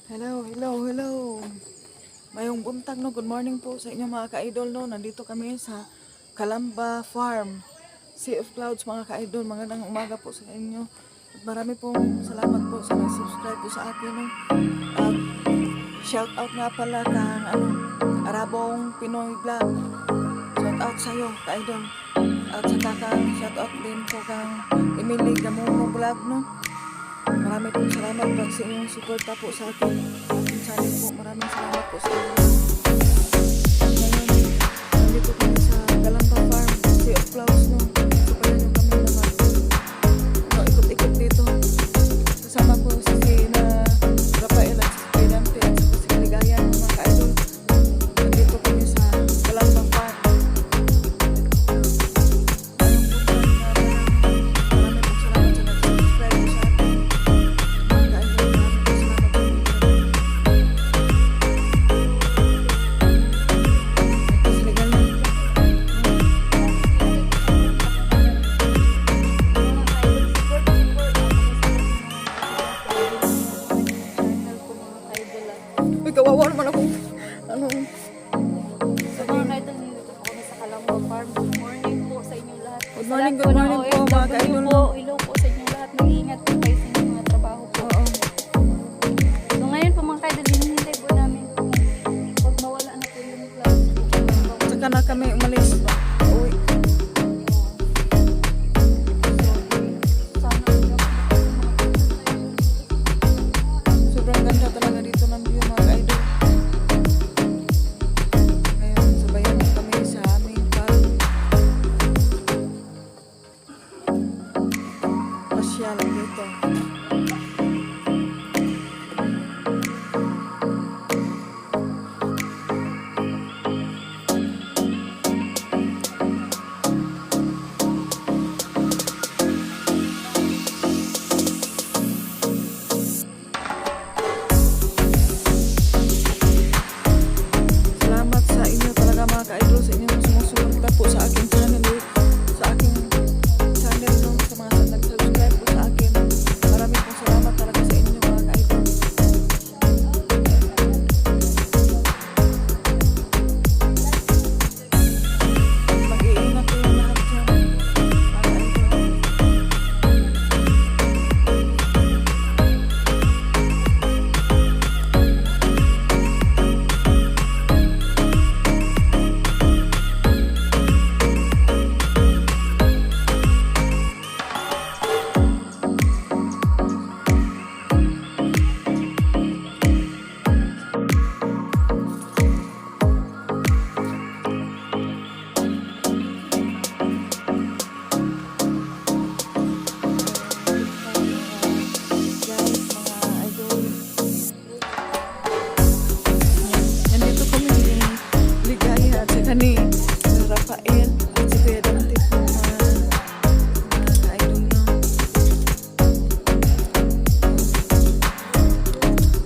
Hello, hello, hello. Mayong buntag no, good morning po sa inyo mga ka-idol no. Nandito kami sa Calamba Farm, Sea of Clouds mga ka-idol. Magandang umaga po sa inyo. At marami pong salamat po sa nag-subscribe po sa akin no. At shout out nga pala kang Arabong Pinoy Vlog. Shout out sa iyo ka-idol. At saka kang shout out din po kang Emily Gamomo Vlog no. Maraming pong salamat po sa inyong suporta po sa akin channel po. Maraming salamat po sa inyo. Ngayon, nandito kami sa Calamba Farm, Sea of Clouds no. So pala nyo kami naman. Ikot-ikot dito. Kasama po si na Rafael at si Pedante at si Kaligayan mga ka-idol. Nandito kami sa Calamba Farm. Kawawa naman ako. So mga ka-idol, nandito po kami sa Calamba Farm. Good morning po sa inyo lahat. Good morning po mga ka-idol. Hello po sa inyo lahat. Mag-iingat po kayo sa inyong mga trabaho po. Oo. So ngayon po mga ka-idol, hinihintay po namin pag mawala na po yung vlog. Saka na kami umalis. Uy. Sobrang ganda talaga dito ng view mga ka-idol. Ngayon, sabayan mo kami sa aming pasyal dito. Salamat sa inyo talaga mga ka-idol, sa inyong sumusuporta po sa aking channel, sa aking channel no, sa mga nag-subscribe po sa akin. Maraming pong salamat talaga sa inyo mga ka-idol. Mag-iingat po yung lahat dyan, mga ka-idol. Guys, mga idol. Nandito kami ni Ligaya at saka ni Rafael at si Kuya Dante po mga idol no.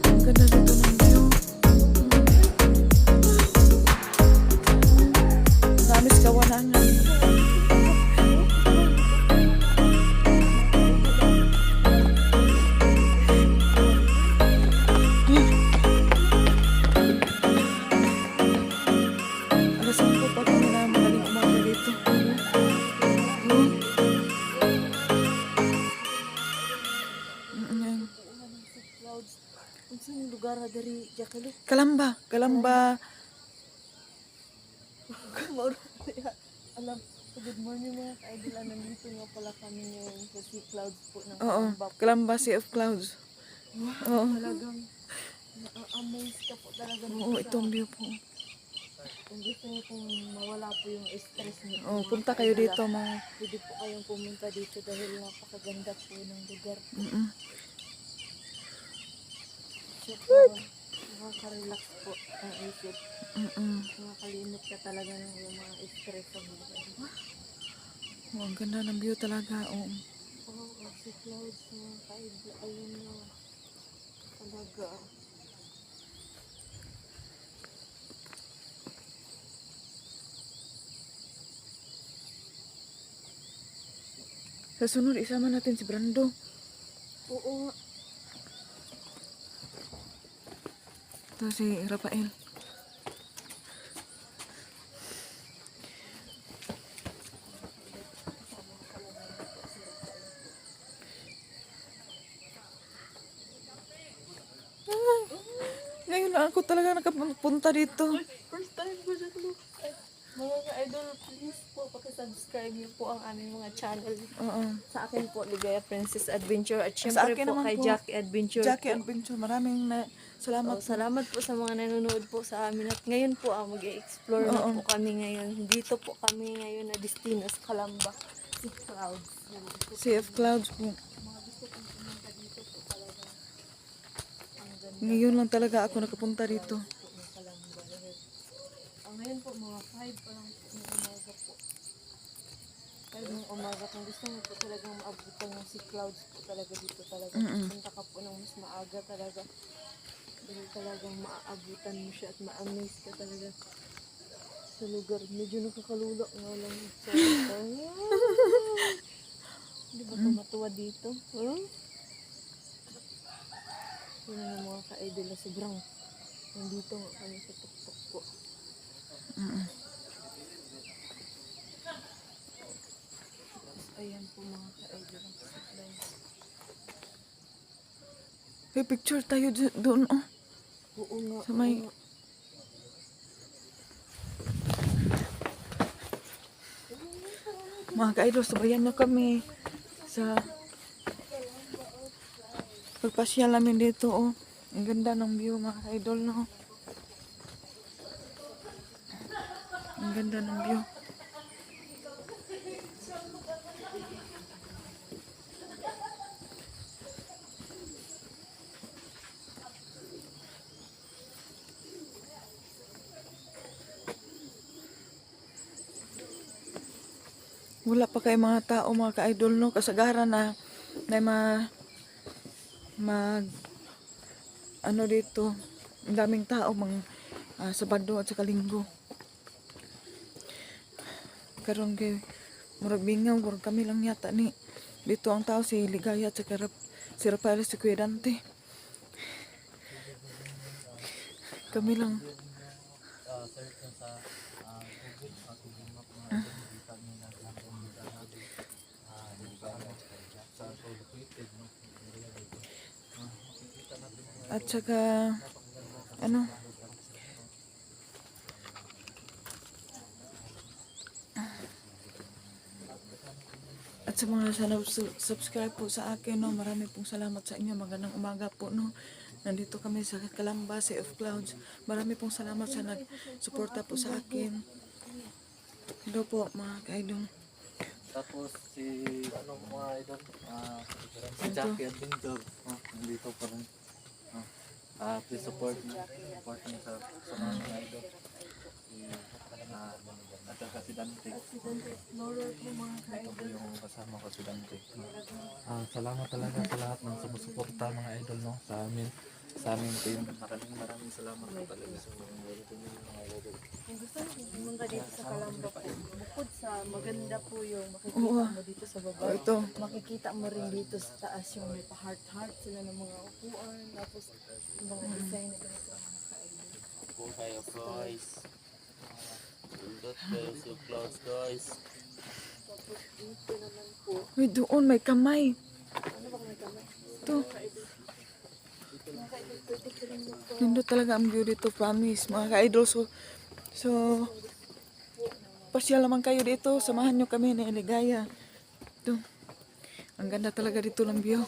Ang ganda dito ng view. Namis kawanangan. Alas 5 pa kami na madaling umaga dito. Ayan. Clouds. Kung saan lugar na dari Jacqueline? Calamba, Calamba. Alam, so good morning mga ka-idol. Nandito nga pala kami ngayon sa Sea Clouds po ng Oo, Calamba po. Calamba Sea of Clouds. Oo. Talagang na-amaze ka po talaga. Oo, itong view po. Kung gusto niyo pong mawala po yung stress niyo. Oh, punta kayo dito mga. Pwede po kayong pumunta dito dahil napakaganda po ng lugar. Mm-mm. So po, nakaka-relax po ang isip. Mm-mm. Nakakalimot ka talaga ng yung mga stress sa buhay. Oh, ang ganda ng view talaga. Oo. Si Clouds mga ka-idol. Ayun na. Talaga. Sa sunod, isama natin si Brando. Oo nga. Ito si Rafael. Ay, ngayon lang ako talaga nakapunta dito. First time ko dyan, no? Ay, mga ka-idol, please po, pakisubscribe niyo po ang aming mga channel. Oo. Sa akin po, Ligaya Princess Adventure. At Sa syempre akin po naman kay po, Jackie Adventure Jackie po. Adventure. Maraming salamat Oh, po. salamat po sa mga nanonood po sa amin. At ngayon po, mag-explore na Oo. po kami ngayon. Dito po kami ngayon na destino sa Calamba. Si Clouds. Sea of Clouds po. Ngayon lang talaga ako nakapunta dito. Ngayon po, mga 5 pa lang ng umaga po. 5 ng umaga. Kung gusto mo po talagang maabutan ng si Clouds po talaga dito talaga. Punta ka po ng mas maaga talaga. Dahil talagang maaabutan mo siya at ma-amaze ka talaga sa lugar. Medyo nakakalula nga lang sa Hindi ba ito matuwa dito? Huh? Yun na mga ka-idol na sobrang nandito nga kami sa tuktok po. Tapos ayan po mga ka-idol ang supplies. May picture tayo doon, oh. Oo nga. Sa may... oo nga. Mga ka-idol, sabayan nyo kami sa pagpasyal namin dito, oh. Ang ganda ng view, mga ka-idol, no? Ang ganda ng view. Wala pa kay mga tao, mga ka-idol, no? Kasagaran na mag ano dito, ang daming tao Sabado at saka Linggo. Karon kay murag bingaw, murag kami lang yata ni dito ang tao, si Ligaya at saka si Rafael, si Kuya Dante. Kami lang. At saka ano, at sa mga subscribe po sa akin, no, marami pong salamat sa inyo. Magandang umaga po, no. Nandito kami sa Calamba, Sea of Clouds. Marami pong salamat sa nagsuporta po sa akin. Hello po, mga ka-idol. Tapos si mga idol, si Jackie Adventure, nandito pa rin. Please support niyo sa mga idol. At saka si Dante. Ito po yung kasama ko si Dante. Salamat talaga sa lahat ng sumusuporta mga idol, no, sa aming team. Maraming salamat po talaga sa mga idol. Kung gusto mo pumunta dito sa Calamba po, bukod sa maganda po yung makikita Oo. mo dito sa baba, Oh, ito. makikita mo rin dito sa taas yung may pa-heart-heart sila ng mga upuan, tapos yung mga design na ganito ang mga ka-idol. Po kayo guys. Pindot kayo sa clouds guys. Tapos dito naman po, Uy, doon may kamay. ano bang may kamay? Ito. Mga ka-idol, pwede ko rin dito. Lindo talaga ang view dito, promise, mga ka-idol. So, pasyal naman kayo dito. Samahan nyo kami ni Ligaya. Ito. Ang ganda talaga dito ng view.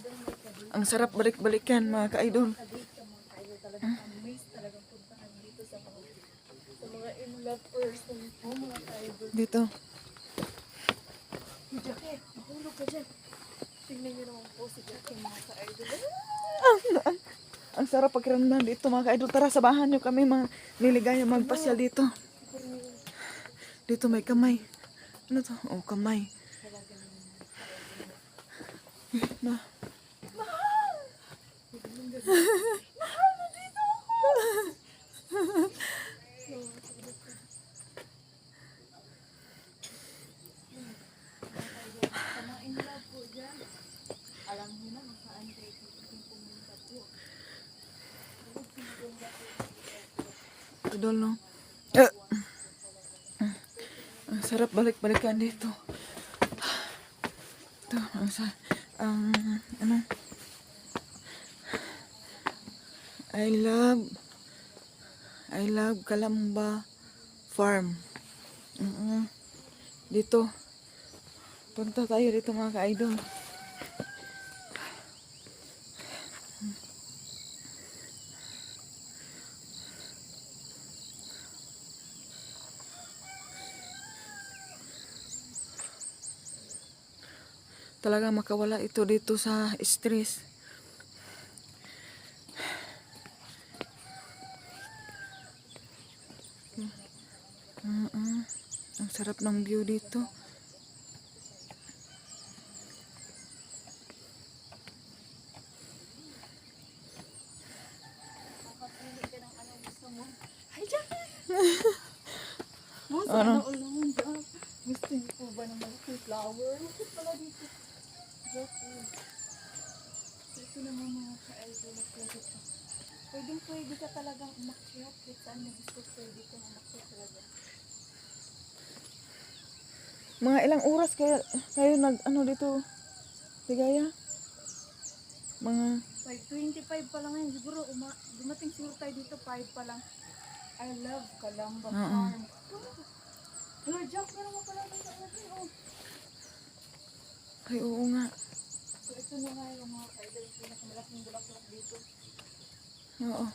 Ang sarap balik-balikan, mga ka-idol. Amaze talagang puntahan dito sa mga in-lovers po mga ka-idol. Dito. Si Jackie, mahulog ka dyan. Tingnan nyo naman po si Jackie mga ka-idol. Ang sarap pakiramdam dito, mga ka-idol. Tara, samahan nyo kami, mga niligaya, magpasyal dito. Dito may kamay. Ano to? Oh, kamay. Na. Mga in-love po dyan. Alam mo na kung saan kayo pumunta po. ka-idol, no? Ang sarap balik-balikan dito. Ito, ano, I love Calamba Farm. Dito. Punta tayo dito mga ka-idol. Talaga makawala ito dito sa stress. Ang sarap ng view dito. Ano? Gusto niyo po ba ng malaking flower? Bakit pala dito? Ito naman mga ka-idol at pwede ka. Pwede ka talagang umakyat. Kahit saan mo gusto, pwede ka umakyat talaga. Mga ilang oras kayo ano dito? Ligaya? Mga 5:25 pa lang ngayon. Siguro dumating siguro tayo dito 5 pa lang. I love Calamba Oo. Farm. Hello, Jack. Meron mo pala dito sa atin. Oh. ay oo nga. So ito na nga yung mga ka-idol. Pinakamalaking bulaklak dito. Oo.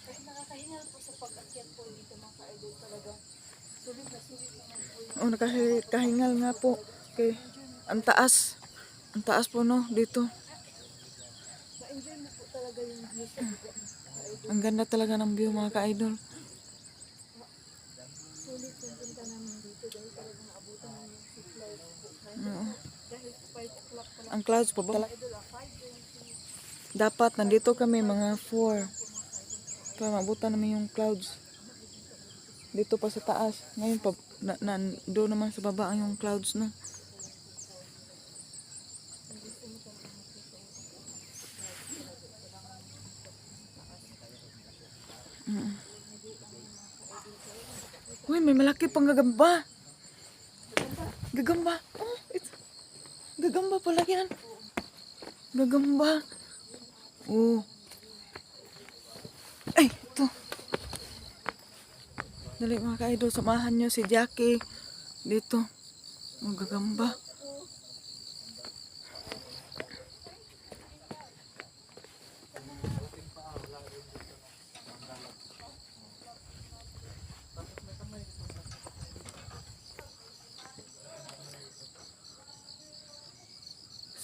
Kahit nakakahingal po sa pag-akyat po dito mga ka-idol talaga. Sulit naman po yung Oh, nakahingal nga po. Okay. Ang taas. Ang taas po no dito. ma-enjoy mo po talaga yung view sa lugar. Ang ganda talaga ng view mga ka-idol. Sulit yung punta namin dito dahil talagang naabutan namin yung sea cloud po. Oo. Dahil 5 o'clock pa lang. Ang clouds pa ba? Idol, 5:20. Dapat nandito kami mga 4. Para mabutan namin yung clouds. Dito pa sa taas. Ngayon pa doon naman sa baba ang yung clouds no. Uy, may malaki pang gagamba. Gagamba. Oh, gagamba pala yan. Gagamba. Oh. Ay, ito. Dali mga ka-idol, samahan nyo si Jackie dito. Oh, gagamba.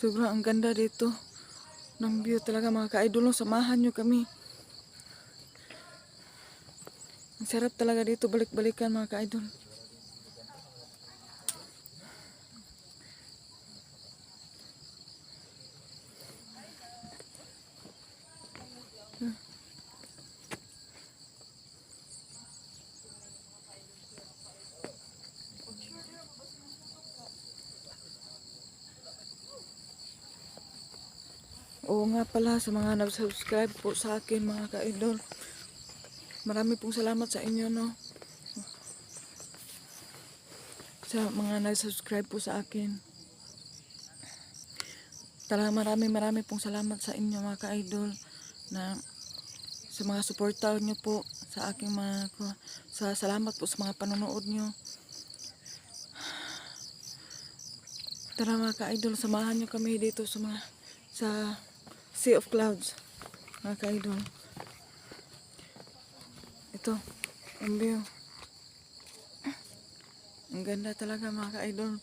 Sobrang ang ganda dito ng view talaga mga ka-idol. Samahan nyo kami. Ang sarap talaga dito balik-balikan mga ka-idol. Oo nga pala sa mga nag-subscribe po sa akin mga ka-idol. Marami pong salamat sa inyo no. Sa mga nag-subscribe po sa akin. Talaga marami pong salamat sa inyo mga ka-idol na sa mga suporta nyo po sa aking sa salamat po sa mga panonood nyo. Tara mga ka-idol, samahan nyo kami dito sa Sea of Clouds mga ka-idol. Ito ang view. Ang ganda talaga mga ka-idol.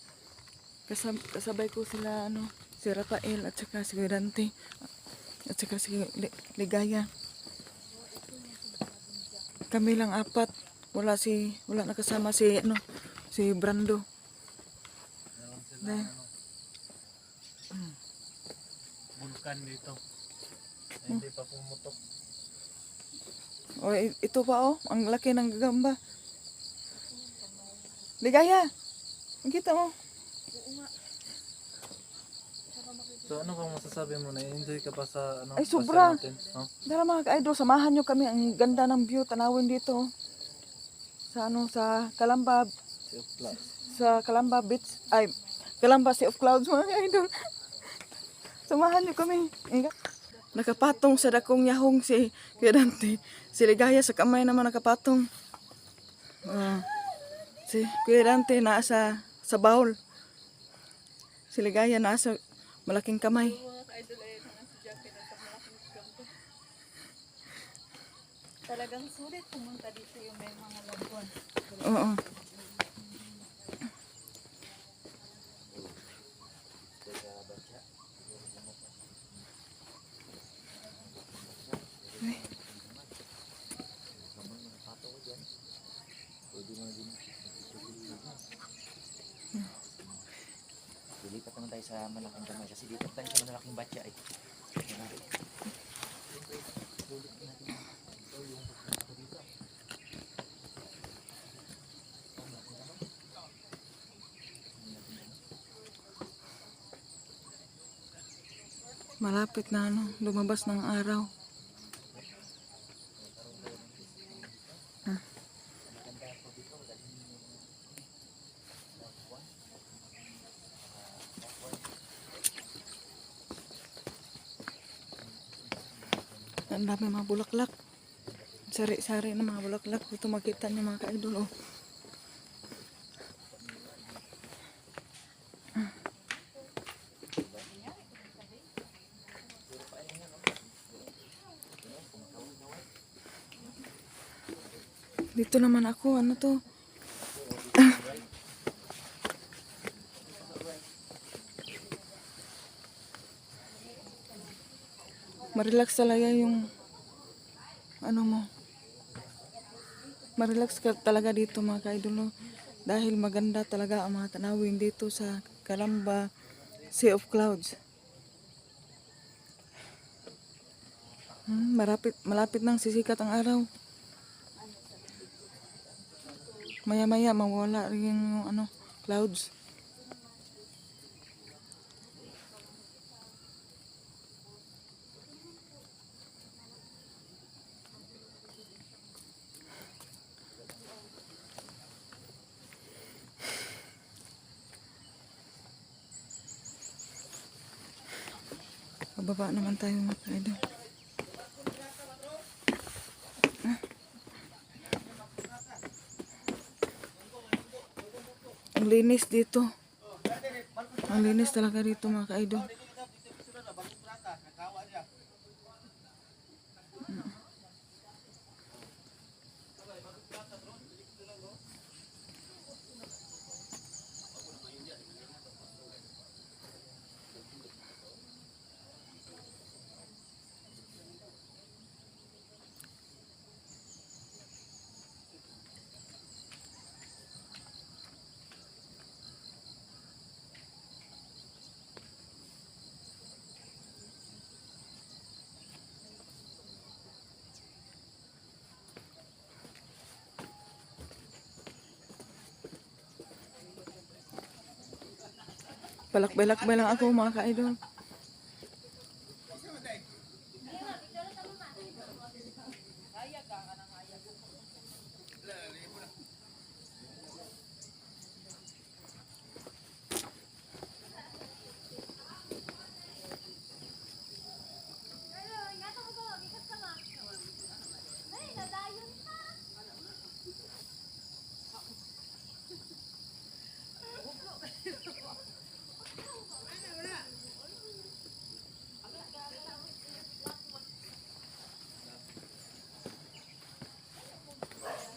Kasabay ko sila si Rafael at saka si Dante at saka si Ligaya. Kami lang 4. Wala nakasama si Brando. Vulkan dito. Hindi pa pumutok. O ito pa ang laki ng gagamba. Ligaya. Ang kita mo. Oo nga. Saka makikita So ano bang masasabi mo? Na-enjoy ka ba sa ano? Ay, sobra. pasyaw natin? Oh? Tara mga ka-idol, samahan nyo kami. Ang ganda ng view, tanawin dito. Sa ano, sa Calamba, Sea of Clouds. sa Calamba Beach, ay, Calamba Sea of Clouds mga ka-idol. Samahan nyo kami. Nakapatong sa dakong yahong si Kuya Dante. Si Ligaya sa kamay naman nakapatong. Si Kuya Dante nasa sa bowl. Si Ligaya nasa malaking kamay. Mga ka-idol ay mga si Jackie na sa malaking kampo. Talagang sulit pumunta dito yung may mga lampon. Oo. Lilipat naman tayo sa malaking kamay kasi dito tayo sa malaking batya eh. Malapit na ano, lumabas ng araw. Ang dami mga bulaklak. Sari-sari na mga bulaklak. Dito makita niyo mga ka-idol. Oh. Dito naman ako, ano to? Marelax talaga yung ano mo. Marelax ka talaga dito mga ka-idol. No? Dahil maganda talaga ang mga tanawin dito sa Calamba Sea of Clouds. Malapit nang sisikat ang araw. Maya-maya mawala rin yung ano, clouds. Pababa naman tayo mga ka-idol. Ang linis dito. Ang linis talaga dito mga ka-idol. Palakbay-lakbay lang ako mga ka-idol.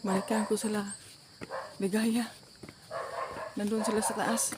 Balikan ko sila. Ligaya. Nandun sila sa taas.